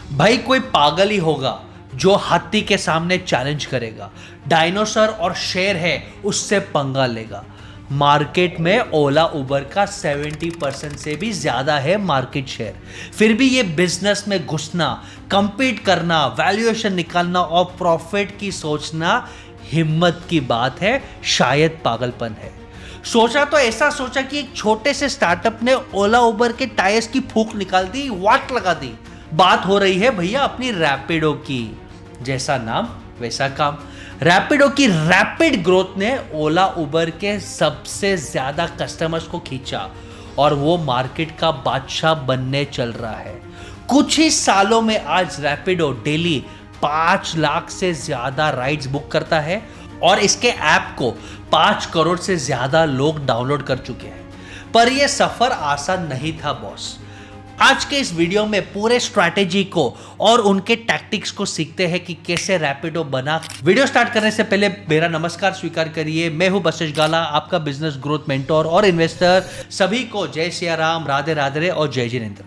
भाई कोई पागल ही होगा जो हाथी के सामने चैलेंज करेगा, डायनासोर और शेर है उससे पंगा लेगा। मार्केट में ओला उबर का 70% से भी ज्यादा है मार्केट शेयर, फिर भी ये बिजनेस में घुसना, कंपीट करना, वैल्यूएशन निकालना और प्रॉफिट की सोचना हिम्मत की बात है, शायद पागलपन है। सोचा तो ऐसा सोचा कि एक छोटे से स्टार्टअप ने ओला उबर के टायर्स की फूंक निकाल दी, वाट लगा दी। बात हो रही है भैया अपनी रैपिडो की। जैसा नाम वैसा काम। रैपिडो की रैपिड ग्रोथ ने ओला उबर के सबसे ज्यादा कस्टमर्स को खींचा और वो मार्केट का बादशाह बनने चल रहा है। कुछ ही सालों में आज रैपिडो डेली 5 लाख से ज्यादा राइड्स बुक करता है और इसके ऐप को 5 करोड़ से ज्यादा लोग डाउनलोड कर चुके हैं। पर यह सफर आसान नहीं था बॉस। आज के इस वीडियो में पूरे स्ट्रैटेजी को और उनके टैक्टिक्स को सीखते हैं कि कैसे रैपिडो बना। वीडियो स्टार्ट करने से पहले मेरा नमस्कार स्वीकार करिए। मैं हूं बसेश गाला, आपका बिजनेस ग्रोथ मेंटोर और इन्वेस्टर। सभी को जय सिया राम, राधे राधे और जय जिनेंद्र।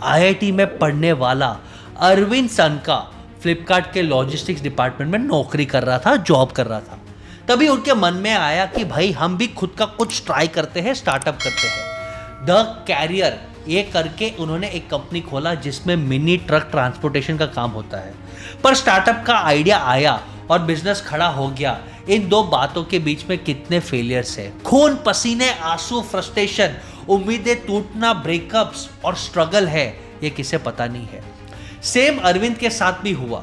आईआईटी में पढ़ने वाला अरविंद सनका फ्लिपकार्ट के लॉजिस्टिक्स डिपार्टमेंट में नौकरी कर रहा था, जॉब कर रहा था। तभी उनके मन में आया कि भाई हम भी खुद का कुछ ट्राई करते हैं, स्टार्टअप करते हैं। द कैरियर ये करके उन्होंने एक कंपनी खोला जिसमें मिनी ट्रक ट्रांसपोर्टेशन का काम होता है। पर स्टार्टअप का आइडिया आया और बिजनेस खड़ा हो गया। इन दो बातों के बीच में कितने फेलियर्स है, खून पसीने आंसू, फ्रस्ट्रेशन, उम्मीदें टूटना, ब्रेकअप्स और स्ट्रगल है, ये किसे पता नहीं है। सेम अरविंद के साथ भी हुआ।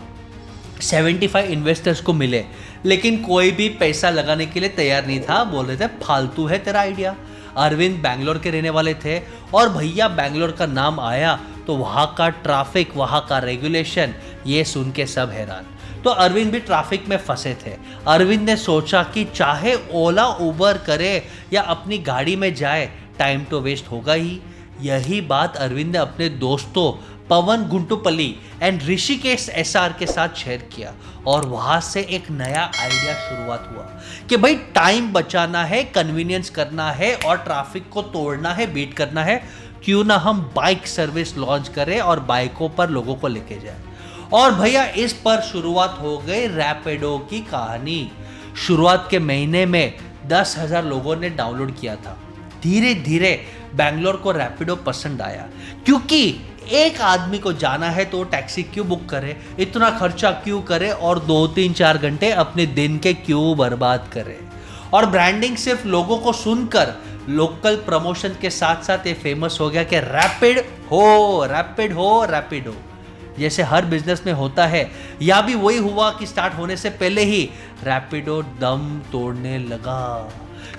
75 इन्वेस्टर्स को मिले लेकिन कोई भी पैसा लगाने के लिए तैयार नहीं था। बोल रहे थे फालतू है तेरा आइडिया। अरविंद बैंगलोर के रहने वाले थे और भैया बैंगलोर का नाम आया तो वहाँ का ट्रैफिक, वहाँ का रेगुलेशन, ये सुन के सब हैरान। तो अरविंद भी ट्रैफिक में फंसे थे। अरविंद ने सोचा कि चाहे ओला उबर करे या अपनी गाड़ी में जाए, टाइम तो वेस्ट होगा ही। यही बात अरविंद ने अपने दोस्तों पवन गुंटुपल्ली एंड ऋषिकेश एसआर के साथ शेयर किया और वहां से एक नया आइडिया शुरुआत हुआ कि भाई टाइम बचाना है, कन्वीनियंस करना है और ट्रैफिक को तोड़ना है, बीट करना है। क्यों ना हम बाइक सर्विस लॉन्च करें और बाइकों पर लोगों को लेके जाए। और भैया इस पर शुरुआत हो गई रैपिडो की कहानी। शुरुआत के महीने में 10,000 लोगों ने डाउनलोड किया था। धीरे धीरे बैंगलोर को रैपिडो पसंद आया क्योंकि एक आदमी को जाना है तो टैक्सी क्यों बुक करे, इतना खर्चा क्यों करे और 2-3-4 घंटे अपने दिन के क्यों बर्बाद करे। और ब्रांडिंग सिर्फ लोगों को सुनकर, लोकल प्रमोशन के साथ साथ ये फेमस हो गया कि रैपिड हो, रैपिड हो, रैपिड हो। जैसे हर बिजनेस में होता है, या भी वही हुआ कि स्टार्ट होने से पहले ही रैपिडो दम तोड़ने लगा।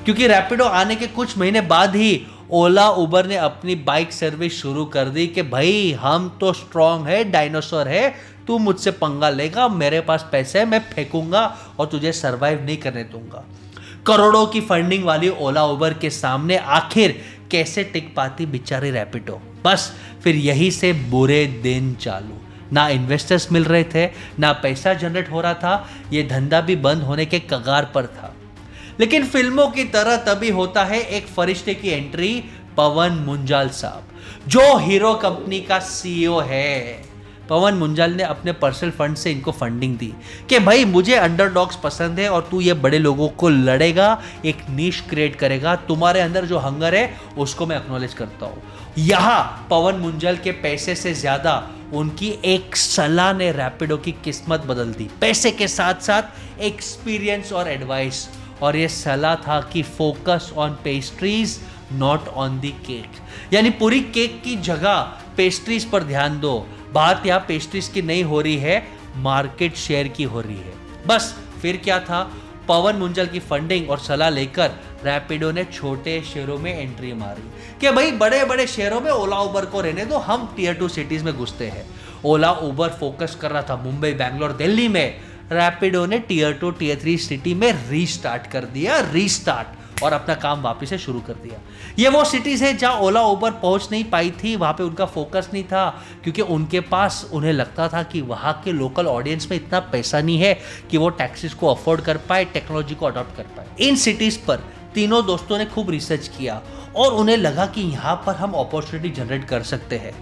क्योंकि रैपिडो आने के कुछ महीने बाद ही ओला उबर ने अपनी बाइक सर्विस शुरू कर दी कि भाई हम तो स्ट्रांग है, डायनासोर है, तू मुझसे पंगा लेगा, मेरे पास पैसे है, मैं फेंकूंगा और तुझे सरवाइव नहीं करने दूंगा। करोड़ों की फंडिंग वाली ओला उबर के सामने आखिर कैसे टिक पाती बेचारी रैपिडो। बस फिर यही से बुरे दिन चालू। ना इन्वेस्टर्स मिल रहे थे, ना पैसा जनरेट हो रहा था, ये धंधा भी बंद होने के कगार पर था। लेकिन फिल्मों की तरह तभी होता है एक फरिश्ते की एंट्री, पवन मुंजाल साहब, जो हीरो कंपनी का सीईओ है। पवन मुंजाल ने अपने पर्सनल फंड से इनको फंडिंग दी कि भाई मुझे अंडरडॉग्स पसंद है और तू ये बड़े लोगों को लड़ेगा, एक नीश क्रिएट करेगा, तुम्हारे अंदर जो हंगर है उसको मैं एक्नॉलेज करता हूँ। यहाँ पवन मुंजाल के पैसे से ज्यादा उनकी एक सलाह ने रैपिडो की किस्मत बदल दी। पैसे के साथ साथ एक्सपीरियंस और एडवाइस। और ये सलाह था कि focus on pastries not on the cake, यानी पूरी केक की जगह पेस्ट्रीज पर ध्यान दो। बात यहाँ पेस्ट्रीज की नहीं हो रही है, मार्केट शेयर की हो रही है। बस फिर क्या था, पवन मुंजाल की फंडिंग और सलाह लेकर रैपिडो ने छोटे शहरों में एंट्री मारी कि भाई बड़े बड़े शहरों में ओला उबर को रहने दो, हम टियर 2 सिटीज में घुसते हैं। ओला उबर फोकस कर रहा था मुंबई, बैंगलोर, दिल्ली में। रैपिडो ने टियर 2 टियर 3 सिटी में रीस्टार्ट कर दिया, रीस्टार्ट। और अपना काम वापस से शुरू कर दिया। ये वो सिटीज़ है जहाँ ओला उबर पहुँच नहीं पाई थी, वहाँ पे उनका फोकस नहीं था, क्योंकि उनके पास उन्हें लगता था कि वहाँ के लोकल ऑडियंस में इतना पैसा नहीं है कि वो टैक्सीज को अफोर्ड कर पाए, टेक्नोलॉजी को अडॉप्ट कर पाए। इन सिटीज़ पर तीनों दोस्तों ने खूब रिसर्च किया और उन्हें लगा कि यहाँ पर हम अपॉर्चुनिटी जनरेट कर सकते हैं,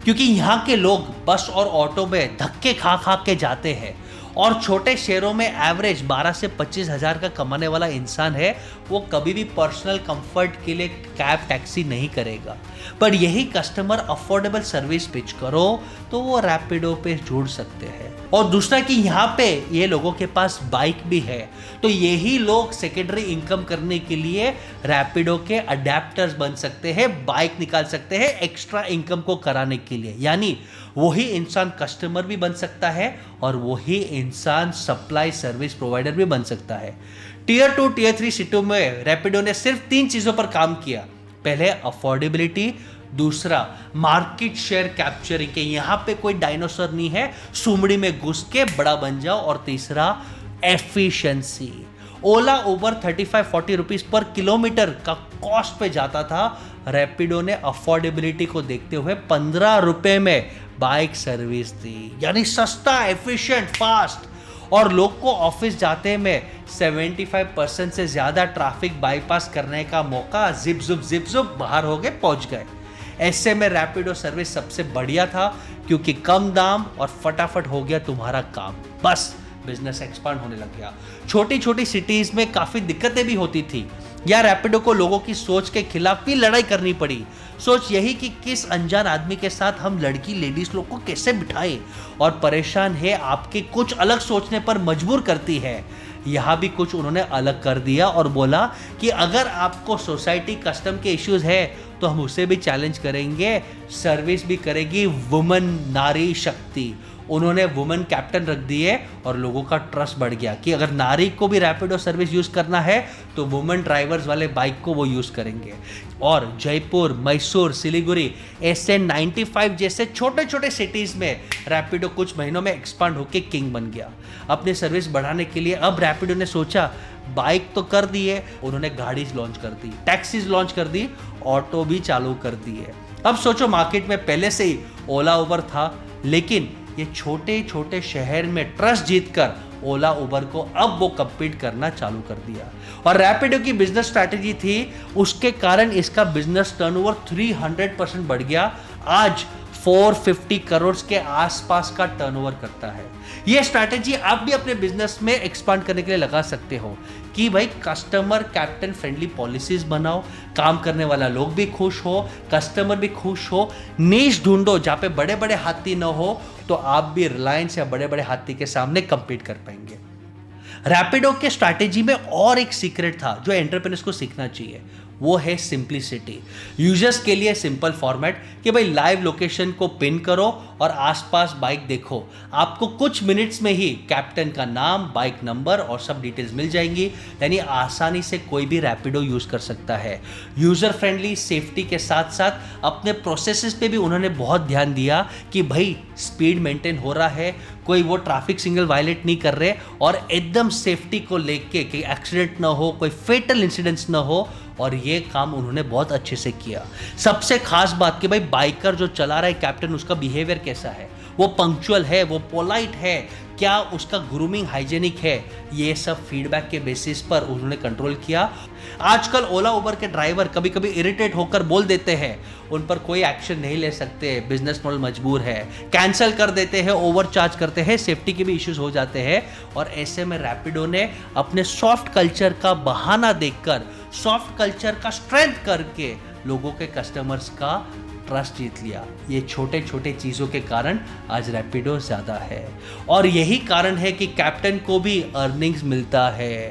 क्योंकि यहाँ के लोग बस और ऑटो में धक्के खा खा के जाते हैं और छोटे शहरों में एवरेज 12 से 25 हज़ार का कमाने वाला इंसान है, वो कभी भी पर्सनल कंफर्ट के लिए कैब टैक्सी नहीं करेगा। पर यही कस्टमर अफोर्डेबल सर्विस पिच करो तो वो रैपिडो पे जुड़ सकते हैं। और दूसरा कि यहाँ पे ये लोगों के पास बाइक भी है, तो यही लोग सेकेंडरी इनकम करने के लिए रैपिडो के अडेप्टर्स बन सकते हैं, बाइक निकाल सकते हैं एक्स्ट्रा इनकम को कराने के लिए। यानी वही इंसान कस्टमर भी बन सकता है और वही इंसान सप्लाई सर्विस प्रोवाइडर भी बन सकता है। टीयर 2 टीयर 3 सिटियों में रैपिडो ने सिर्फ 3 चीजों पर काम किया। पहले अफोर्डेबिलिटी, दूसरा मार्केट शेयर कैप्चरिंग के यहाँ पे कोई डायनासोर नहीं है, सुमड़ी में घुस के बड़ा बन जाओ, और तीसरा एफिशिएंसी। ओला उबर 35-40 रुपीज पर किलोमीटर का कॉस्ट पे जाता था, रैपिडो ने अफोर्डेबिलिटी को देखते हुए 15 रुपए में बाइक सर्विस दी, यानी सस्ता, एफिशिएंट, फास्ट। और लोग को ऑफिस जाते में 75% से ज्यादा ट्रैफिक बाईपास करने का मौका, जिप जुप बाहर हो गए, पहुंच गए। ऐसे में रैपिडो सर्विस सबसे बढ़िया था, क्योंकि कम दाम और फटाफट हो गया तुम्हारा काम, बस बिजनेस एक्सपांड होने लग गया। छोटी छोटी सिटीज में काफी दिक्कतें भी होती थी, या रैपिडो को लोगों की सोच के खिलाफ भी लड़ाई करनी पड़ी। सोच यही कि किस अनजान आदमी के साथ हम लड़की लेडीज लोग को कैसे बिठाएं, और परेशान है आपके कुछ अलग सोचने पर मजबूर करती है। यहाँ भी कुछ उन्होंने अलग कर दिया और बोला कि अगर आपको सोसाइटी कस्टम के इश्यूज है तो हम उसे भी चैलेंज करेंगे, सर्विस भी करेगी वुमन, नारी शक्ति। उन्होंने वुमेन कैप्टन रख दिए और लोगों का ट्रस्ट बढ़ गया कि अगर नारी को भी रैपिडो सर्विस यूज करना है तो वुमेन ड्राइवर्स वाले बाइक को वो यूज करेंगे। और जयपुर, मैसूर, सिलीगुड़ी ऐसे 95 जैसे छोटे छोटे सिटीज में रैपिडो कुछ महीनों में एक्सपांड होकर किंग बन गया। अपनी सर्विस बढ़ाने के लिए अब रैपिडो ने सोचा, बाइक तो कर दी है, उन्होंने गाड़ी लॉन्च कर दी, टैक्सीज लॉन्च कर दी, ऑटो भी चालू कर दिए। अब सोचो, मार्केट में पहले से ही ओला उबर था, लेकिन ये छोटे छोटे शहर में ट्रस्ट जीतकर ओला उबर को अब वो कम्पीट करना चालू कर दिया। और रैपिडो की बिजनेस स्ट्रैटेजी थी, उसके कारण इसका बिजनेस टर्नओवर 300% बढ़ गया। आज 450 करोड़ के आसपास का टर्नओवर करता है। ये स्ट्रैटेजी आप भी अपने बिजनेस में एक्सपांड करने के लिए लगा सकते हो कि भाई कस्टमर कैप्टन फ्रेंडली पॉलिसीज बनाओ, काम करने वाला लोग भी खुश हो, कस्टमर भी खुश हो, नीश ढूंढो जहाँ पे बड़े बड़े हाथी न हो, तो आप भी रिलायंस या बड़े बड़े हाथी के सामने compete कर पाएंगे। रैपिडो के स्ट्रैटेजी में और एक सीक्रेट था जो एंटरप्रेन्योर्स को सीखना चाहिए, वो है सिंप्लिसिटी। यूजर्स के लिए सिंपल फॉर्मेट कि भाई लाइव लोकेशन को पिन करो और आसपास बाइक देखो, आपको कुछ मिनट्स में ही कैप्टन का नाम, बाइक नंबर और सब डिटेल्स मिल जाएंगी। यानी आसानी से कोई भी रैपिडो यूज कर सकता है। यूजर फ्रेंडली, सेफ्टी के साथ साथ अपने प्रोसेसेस पे भी उन्होंने बहुत ध्यान दिया कि भाई स्पीड मेंटेन हो रहा है, कोई वो ट्रैफिक सिग्नल वायलेट नहीं कर रहे, और एकदम सेफ्टी को लेके कि एक्सीडेंट ना हो, कोई फेटल इंसिडेंट्स ना हो, और ये काम उन्होंने बहुत अच्छे से किया। सबसे खास बात कि भाई बाइकर जो चला रहा है कैप्टन, उसका बिहेवियर कैसा है, वो पंक्चुअल है, वो पोलाइट है, क्या उसका ग्रूमिंग हाइजेनिक है, ये सब फीडबैक के बेसिस पर उन्होंने कंट्रोल किया। आजकल ओला उबर के ड्राइवर कभी कभी इरिटेट होकर बोल देते हैं, उन पर कोई एक्शन नहीं ले सकते, बिजनेस मॉडल मजबूर है, कैंसिल कर देते हैं, ओवरचार्ज करते हैं, सेफ्टी के भी इश्यूज हो जाते हैं। और ऐसे में रैपिडो ने अपने सॉफ्ट कल्चर का बहाना देखकर, सॉफ्ट कल्चर का स्ट्रेंथ करके लोगों के कस्टमर्स का ट्रस्ट जीत लिया। ये छोटे छोटे चीज़ों के कारण आज रैपिडो ज़्यादा है, और यही कारण है कि कैप्टन को भी अर्निंग्स मिलता है।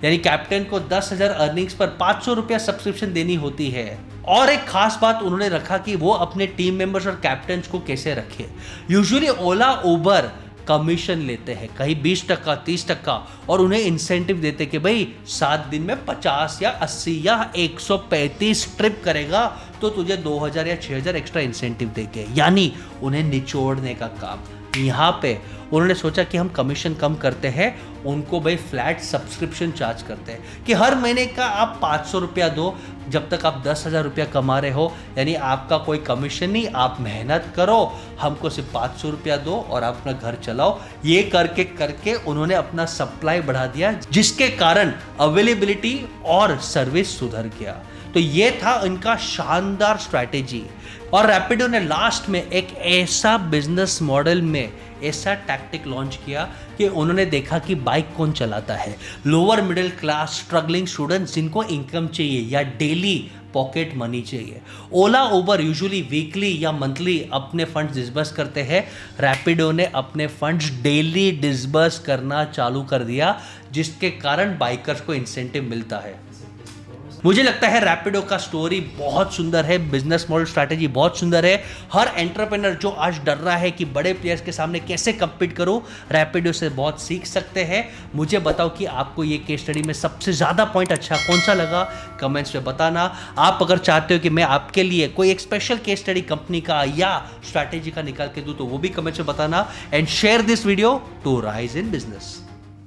यानी कैप्टन को 10,000 अर्निंग्स पर 500 रुपया सब्सक्रिप्शन देनी होती है। और एक खास बात उन्होंने रखा कि वो अपने टीम मेंबर्स और कैप्टन्स को कैसे रखे। यूजुअली ओला उबर कमीशन लेते हैं, कहीं 20%, 30%, और उन्हें इंसेंटिव देते कि भाई 7 दिन में 50 या 80 या 135 ट्रिप करेगा तो तुझे 2,000 या 6,000 एक्स्ट्रा इंसेंटिव देंगे। यानी उन्हें निचोड़ने का काम। यहाँ पे उन्होंने सोचा कि हम कमीशन कम करते हैं, उनको भाई फ्लैट सब्सक्रिप्शन चार्ज करते हैं कि हर महीने का आप 500 रुपया दो, जब तक आप 10,000 रुपया कमा रहे हो, यानी आपका कोई कमीशन नहीं, आप मेहनत करो, हमको सिर्फ 500 रुपया दो और आप अपना घर चलाओ। ये करके करके उन्होंने अपना सप्लाई बढ़ा दिया, जिसके कारण अवेलेबिलिटी और सर्विस सुधर गया। तो ये था इनका शानदार स्ट्रैटेजी। और रैपिडो ने लास्ट में एक ऐसा बिजनेस मॉडल में ऐसा टैक्टिक लॉन्च किया कि उन्होंने देखा कि बाइक कौन चलाता है, lower middle class struggling students जिनको इनकम चाहिए या डेली पॉकेट मनी चाहिए। ओला उबर यूजुअली वीकली या मंथली अपने फंड्स डिसबर्स करते हैं, रैपिडो ने अपने फंड्स डेली डिसबर्स करना चालू कर दिया, जिसके कारण बाइकर्स को इंसेंटिव मिलता है। मुझे लगता है रैपिडो का स्टोरी बहुत सुंदर है, बिजनेस मॉडल स्ट्रैटेजी बहुत सुंदर है। हर एंटरप्रेन्योर जो आज डर रहा है कि बड़े प्लेयर्स के सामने कैसे कम्पीट करूं, रैपिडो से बहुत सीख सकते हैं। मुझे बताओ कि आपको ये केस स्टडी में सबसे ज़्यादा पॉइंट अच्छा कौन सा लगा, कमेंट्स में बताना। आप अगर चाहते हो कि मैं आपके लिए कोई एक स्पेशल केस स्टडी कंपनी का या स्ट्रैटेजी का निकाल के दूं, तो वो भी कमेंट्स में बताना। And share this video to rise in business.